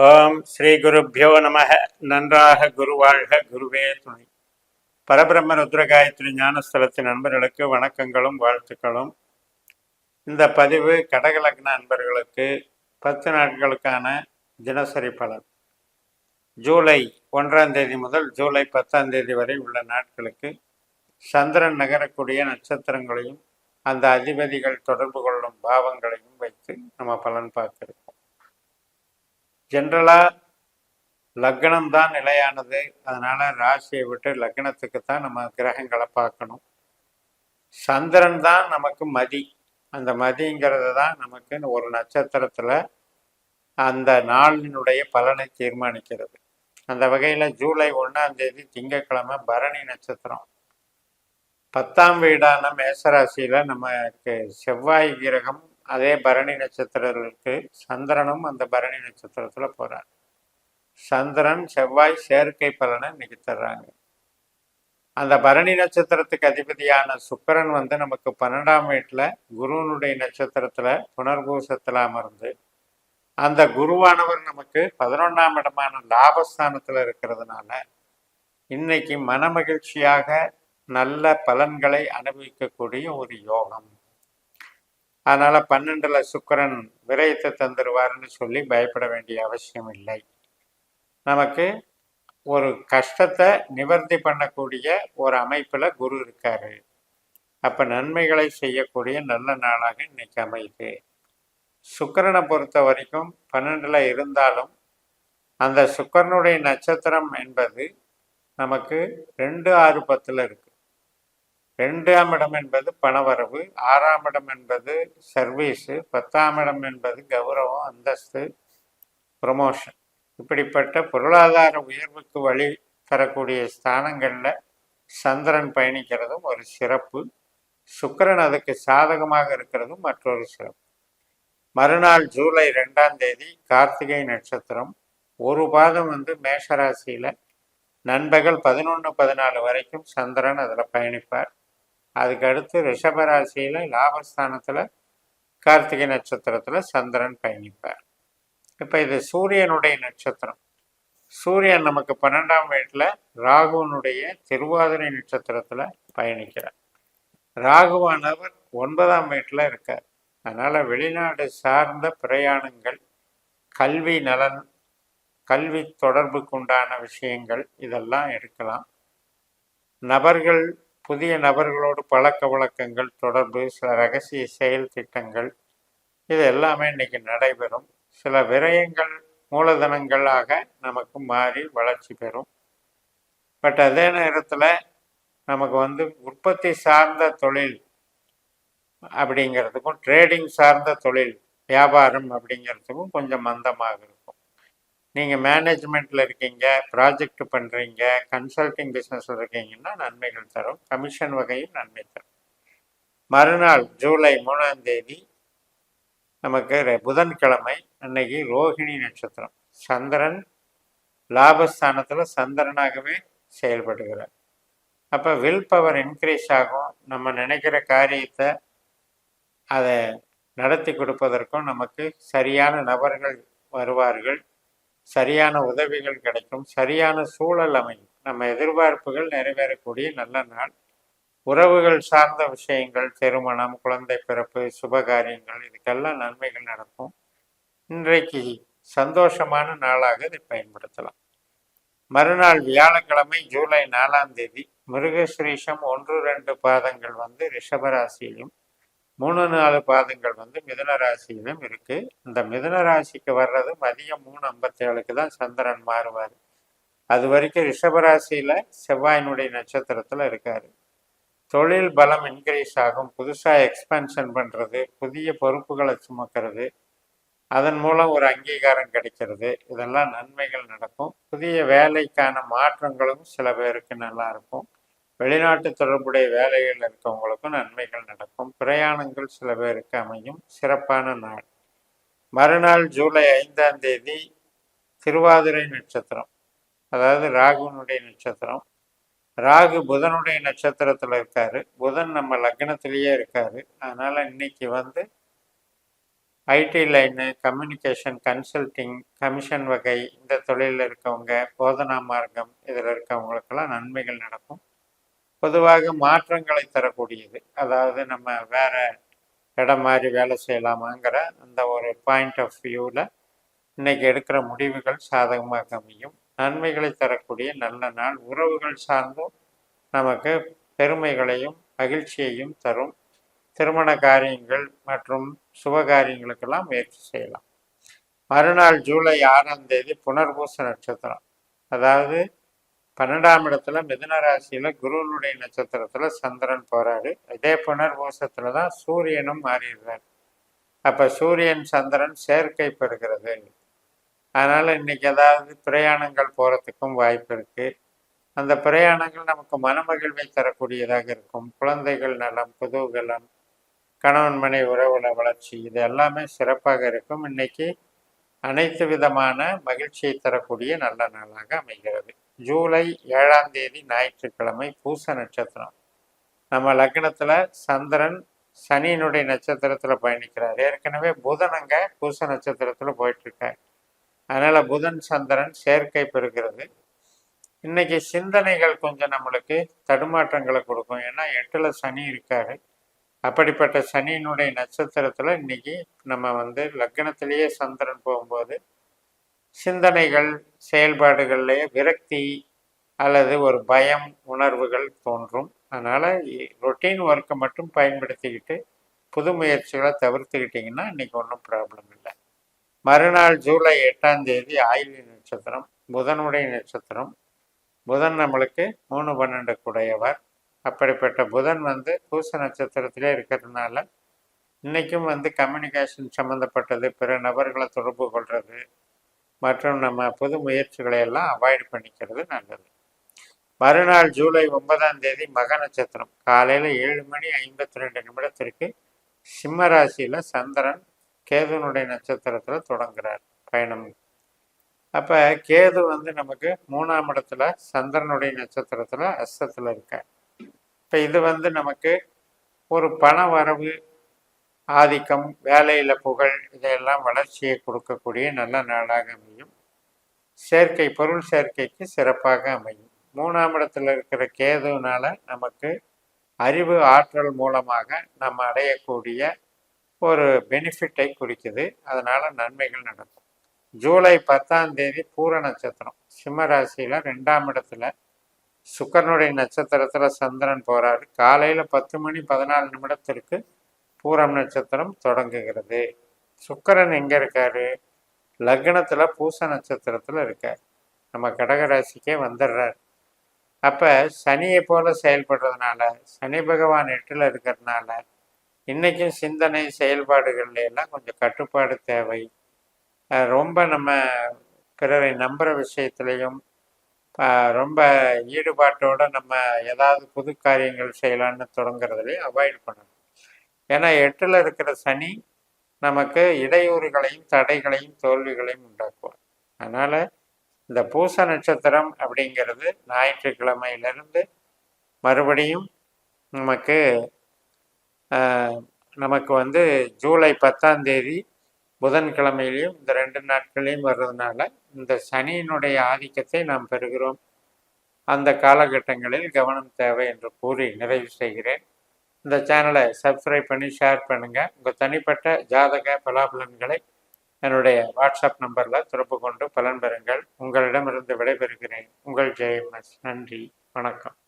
ஓம் ஸ்ரீ குருப்பியோ நம. நன்றாக குருவாழ்க, குருவே துணை. பரபிரம்ம ருத்ரகாயத்ரி ஞானஸ்தலத்தின் நண்பர்களுக்கு வணக்கங்களும் வாழ்த்துக்களும். இந்த பதிவு கடகலக்ன நண்பர்களுக்கு 10 நாட்களுக்கான தினசரி பலன். ஜூலை 1ஆம் தேதி முதல் ஜூலை 10ஆம் தேதி வரை உள்ள நாட்களுக்கு சந்திரன் நகரக்கூடிய நட்சத்திரங்களையும் அந்த அதிபதிகள் தொடர்பு கொள்ளும் பாவங்களையும் வைத்து நம்ம பலன் பார்க்கிறோம். ஜென்ரலா லக்னம் தான் நிலையானது. அதனால ராசியை விட்டு லக்னத்துக்கு தான் நம்ம கிரகங்களை பார்க்கணும். சந்திரன் தான் நமக்கு மதி. அந்த மதிங்கிறது தான் நமக்கு ஒரு நட்சத்திரத்துல அந்த நாளினுடைய பலனை தீர்மானிக்கிறது. அந்த வகையில ஜூலை 1ஆம் தேதி திங்கட்கிழமை பரணி நட்சத்திரம் 10ஆம் வீடான மேசராசியில நமக்கு செவ்வாய் கிரகம் அதே பரணி நட்சத்திரத்திற்கு சந்திரனும் அந்த பரணி நட்சத்திரத்துல போறார். சந்திரன் செவ்வாய் சேர்க்கை பலனை இன்னைக்கு தர்றாங்க. அந்த பரணி நட்சத்திரத்துக்கு அதிபதியான சுக்கிரன் நமக்கு 12ஆம் வீட்டுல குருவனுடைய நட்சத்திரத்துல புனர்பூசத்துல அமர்ந்து அந்த குருவானவர் நமக்கு 11ஆம் இடமான லாபஸ்தானத்துல இருக்கிறதுனால இன்னைக்கு மனமகிழ்ச்சியாக நல்ல பலன்களை அனுபவிக்கக்கூடிய ஒரு யோகம். அதனால 12ல சுக்கிரன் விரயத்தை தந்துருவாருன்னு சொல்லி பயப்பட வேண்டிய அவசியம் இல்லை. நமக்கு ஒரு கஷ்டத்தை நிவர்த்தி பண்ணக்கூடிய ஒரு அமைப்புல குரு இருக்காரு. அப்ப நன்மைகளை செய்யக்கூடிய நல்ல நாளாக இன்னைக்கு அமையுது. சுக்கிரனை பொறுத்த வரைக்கும் 12ல இருந்தாலும் அந்த சுக்கிரனுடைய நட்சத்திரம் என்பது நமக்கு 2, 6, 10ல இருக்கு. 2ஆம் இடம் என்பது பணவரவு, 6ஆம் இடம் என்பது சர்வீஸு, 10ஆம் இடம் என்பது கௌரவம், அந்தஸ்து, ப்ரொமோஷன். இப்படிப்பட்ட பொருளாதார உயர்வுக்கு வழி தரக்கூடிய ஸ்தானங்கள்ல சந்திரன் பயணிக்கிறதும் ஒரு சிறப்பு. சுக்கிரன் அதுக்கு சாதகமாக இருக்கிறதும் மற்றொரு சிறப்பு. மறுநாள் ஜூலை 2ஆம் தேதி கார்த்திகை நட்சத்திரம் ஒரு பாதம் மேஷராசியில நண்பகல் 11:14 வரைக்கும் சந்திரன் அதுல பயணிப்பார். அதுக்கு அடுத்து ரிஷபராசியில லாபஸ்தானத்துல கார்த்திகை நட்சத்திரத்துல சந்திரன் பயணிப்பார். இப்ப இது சூரியனுடைய நட்சத்திரம். சூரியன் நமக்கு 12ஆம் வீட்டுல ராகுவனுடைய திருவாதிரை நட்சத்திரத்துல பயணிக்கிறார். ராகுவானவர் 9ஆம் வீட்டுல இருக்கார். அதனால வெளிநாடு சார்ந்த பிரயாணங்கள், கல்வி நலன், கல்வி தொடர்புக்குண்டான விஷயங்கள் இதெல்லாம் எடுக்கலாம். நபர்கள், புதிய நபர்களோடு பழக்க வழக்கங்கள், தொடர்பு, சில ரகசிய செயல் திட்டங்கள் இது எல்லாமே இன்னைக்கு நடைபெறும். சில விரயங்கள் மூலதனங்களாக நமக்கு மாறி வளர்ச்சி பெறும். பட் அதே நேரத்தில் நமக்கு உற்பத்தி சார்ந்த தொழில் அப்படிங்கிறதுக்கும் ட்ரேடிங் சார்ந்த தொழில் வியாபாரம் அப்படிங்கிறதுக்கும் கொஞ்சம் மந்தமாக இருக்கும். நீங்கள் மேனேஜ்மெண்ட்டில் இருக்கீங்க, ப்ராஜெக்ட் பண்ணுறீங்க, கன்சல்டிங் பிஸ்னஸில் இருக்கீங்கன்னா நன்மைகள் தரும். கமிஷன் வகையும் நன்மை தரும். மறுநாள் ஜூலை 3ஆம் தேதி நமக்கு புதன்கிழமை அன்னைக்கு ரோஹிணி நட்சத்திரம். சந்திரன் லாபஸ்தானத்தில் சந்திரனாகவே செயல்படுகிறார். அப்போ வில் பவர் இன்க்ரீஸ் ஆகும். நம்ம நினைக்கிற காரியத்தை அதை நடத்தி கொடுப்பதற்கும் நமக்கு சரியான நபர்கள் வருவார்கள், சரியான உதவிகள் கிடைக்கும், சரியான சூழல் அமையும். நம்ம எதிர்பார்ப்புகள் நிறைவேறக்கூடிய நல்ல நாள். உறவுகள் சார்ந்த விஷயங்கள், திருமணம், குழந்தை பிறப்பு, சுபகாரியங்கள் இதுக்கெல்லாம் நன்மைகள் நடக்கும். இன்றைக்கு சந்தோஷமான நாளாக இதை பயன்படுத்தலாம். மறுநாள் வியாழக்கிழமை ஜூலை 4ஆம் தேதி மிருகஸ்ரீஷம் 1, 2 பாதங்கள் ரிஷபராசியிலும் 3, 4 பாதங்கள் மிதுன ராசியிலும் இருக்கு. இந்த மிதுன ராசிக்கு வர்றது மதியம் 3:57க்கு தான் சந்திரன் மாறுவார். அது வரைக்கும் ரிஷபராசியில செவ்வாயினுடைய நட்சத்திரத்துல இருக்காரு. தொழில் பலம் இன்க்ரீஸ் ஆகும். புதுசாக எக்ஸ்பென்ஷன் பண்ணுறது, புதிய பொறுப்புகளை சுமக்கிறது, அதன் மூலம் ஒரு அங்கீகாரம் கிடைக்கிறது, இதெல்லாம் நன்மைகள் நடக்கும். புதிய வேலைக்கான மாற்றங்களும் சில பேருக்கு நல்லா இருக்கும். வெளிநாட்டு தொடர்புடைய வேலைகள் இருக்கவங்களுக்கும் நன்மைகள் நடக்கும். பிரயாணங்கள் சில பேருக்கு அமையும். சிறப்பான நாள். மறுநாள் ஜூலை 5ஆம் தேதி திருவாதிரை நட்சத்திரம், அதாவது ராகுனுடைய நட்சத்திரம். ராகு புதனுடைய நட்சத்திரத்துல இருக்காரு. புதன் நம்ம லக்னத்திலேயே இருக்காரு. அதனால இன்னைக்கு IT line, communication, consulting, commission வகை இந்த தொழிலில் இருக்கவங்க, போதனா மார்க்கம் இதில் இருக்கவங்களுக்கெல்லாம் நன்மைகள் நடக்கும். பொதுவாக மாற்றங்களை தரக்கூடியது, அதாவது நம்ம வேற இடம் மாதிரி வேலை செய்யலாமாங்கிற அந்த ஒரு பாயிண்ட் ஆஃப் வியூவில் இன்னைக்கு எடுக்கிற முடிவுகள் சாதகமாக அமையும். நன்மைகளை தரக்கூடிய நல்ல நாள். உறவுகள் சார்ந்தும் நமக்கு பெருமைகளையும் மகிழ்ச்சியையும் தரும். திருமண காரியங்கள் மற்றும் சுபகாரியங்களுக்கெல்லாம் முயற்சி செய்யலாம். மறுநாள் ஜூலை 6ஆம் தேதி புனர்பூச நட்சத்திரம், அதாவது 12ஆம் இடத்துல மிதுன ராசியில குருவனுடைய நட்சத்திரத்துல சந்திரன் போறாரு. இதே புனர்பூசத்துல தான் சூரியனும் மாறிடுறாரு. அப்ப சூரியன் சந்திரன் சேர்க்கை பெறுகிறது. அதனால இன்னைக்கு ஏதாவது பிரயாணங்கள் போறதுக்கும் வாய்ப்பு இருக்கு. அந்த பிரயாணங்கள் நமக்கு மனமகிழ்வை தரக்கூடியதாக இருக்கும். குழந்தைகள் நலம், குதூகலம், கணவன் மனை உறவுல வளர்ச்சி, இது எல்லாமே சிறப்பாக இருக்கும். இன்னைக்கு அனைத்து விதமான மகிழ்ச்சியை தரக்கூடிய நல்ல நாளாக அமைகிறது. ஜூலை 7ஆம் தேதி ஞாயிற்றுக்கிழமை பூச நட்சத்திரம். நம்ம லக்னத்துல சந்திரன் சனியினுடைய நட்சத்திரத்துல பயணிக்கிறார். ஏற்கனவே புதன் அங்க பூச நட்சத்திரத்துல போயிட்டு இருக்கார். அதனால புதன் சந்திரன் சேர்க்கை பெறுகிறது. இன்னைக்கு சிந்தனைகள் கொஞ்சம் நம்மளுக்கு தடுமாற்றங்களை கொடுக்கும். ஏன்னா 8ல் சனி இருக்காரு. அப்படிப்பட்ட சனியினுடைய நட்சத்திரத்துல இன்னைக்கு நம்ம லக்னத்திலேயே சந்திரன் போகும்போது சிந்தனைகள், செயல்பாடுகள்லேயே விரக்தி அல்லது ஒரு பயம் உணர்வுகள் தோன்றும். அதனால ரொட்டீன் ஒர்க்கை மட்டும் பயன்படுத்திக்கிட்டு புது முயற்சிகளை தவிர்த்துக்கிட்டிங்கன்னா இன்னைக்கு ஒன்றும் ப்ராப்ளம் இல்லை. மறுநாள் ஜூலை 8ஆம் தேதி ஆயில்ய நட்சத்திரம், புதனுடைய நட்சத்திரம். புதன் நம்மளுக்கு 3-12 கூடையவர். அப்படிப்பட்ட புதன் பூச நட்சத்திரத்திலே இருக்கிறதுனால இன்னைக்கும் கம்யூனிகேஷன் சம்மந்தப்பட்டது, பிற நபர்களை தொடர்பு கொள்வது மற்றும் நம்ம புது முயற்சிகளை எல்லாம் அவாய்ட் பண்ணிக்கிறது நல்லது. மறுநாள் ஜூலை 9ஆம் தேதி மக நட்சத்திரம். காலையில் 7:52 சிம்ம ராசியில் சந்திரன் கேதுனுடைய நட்சத்திரத்தில் தொடங்குறார் பயணம். அப்போ கேது நமக்கு 3ஆம் இடத்துல சந்திரனுடைய நட்சத்திரத்தில் அஸ்தத்தில் இருக்கார். இப்போ இது நமக்கு ஒரு பண வரவு, ஆதிக்கம், வேலையில் புகழ், இதையெல்லாம் வளர்ச்சியை கொடுக்கக்கூடிய நல்ல நாளாக அமையும். சேர்க்கை, பொருள் சேர்க்கைக்கு சிறப்பாக அமையும். 3ஆம் இடத்துல இருக்கிற கேதுனால நமக்கு அறிவு, ஆற்றல் மூலமாக நம்ம அடையக்கூடிய ஒரு பெனிஃபிட்டை குறிக்குது. அதனால நன்மைகள் நடக்கும். ஜூலை 10ஆம் தேதி பூர நட்சத்திரம். சிம்ம ராசியில 2ஆம் இடத்துல சுக்கரனுடைய நட்சத்திரத்துல சந்திரன் போறாரு. காலையில 10:14 பூரம் நட்சத்திரம் தொடங்குகிறது. சுக்கரன் எங்க இருக்காரு? லக்னத்துல பூச நட்சத்திரத்துல இருக்கார். நம்ம கடகராசிக்கே வந்துடுறார். அப்ப சனியை போல செயல்படுறதுனால, சனி பகவான் 8ல் இருக்கிறதுனால இன்னைக்கும் சிந்தனை செயல்பாடுகள்ல எல்லாம் கொஞ்சம் கட்டுப்பாடு தேவை. ரொம்ப நம்ம பிறரை நம்புற விஷயத்திலையும் ரொம்ப ஈடுபாட்டோட நம்ம ஏதாவது புது காரியங்கள் செய்யலான்னு தொடங்குறதுலையும் அவாய்ட் பண்ணணும். ஏன்னா 8ல் இருக்கிற சனி நமக்கு இடையூறுகளையும் தடைகளையும் தோல்விகளையும் உண்டாக்குவார். அதனால இந்த பூச நட்சத்திரம் அப்படிங்கிறது ஞாயிற்றுக்கிழமையிலிருந்து மறுபடியும் நமக்கு ஜூலை 10ஆம் தேதி புதன்கிழமையிலையும் இந்த 2 நாட்களையும் வர்றதுனால இந்த சனியினுடைய ஆதிக்கத்தை நாம் பெறுகிறோம். அந்த காலகட்டங்களில் கவனம் தேவை என்று கூறி நிறைவு செய்கிறேன். இந்த சேனலை சப்ஸ்கிரைப் பண்ணி ஷேர் பண்ணுங்கள். உங்கள் தனிப்பட்ட ஜாதக பலாபலன்களை என்னுடைய வாட்ஸ்அப் நம்பரில் தொடர்பு கொண்டு பலன் பெறுங்கள். உங்களிடமிருந்து விடைபெறுகிறேன். உங்கள் ஜெயமஸ். நன்றி, வணக்கம்.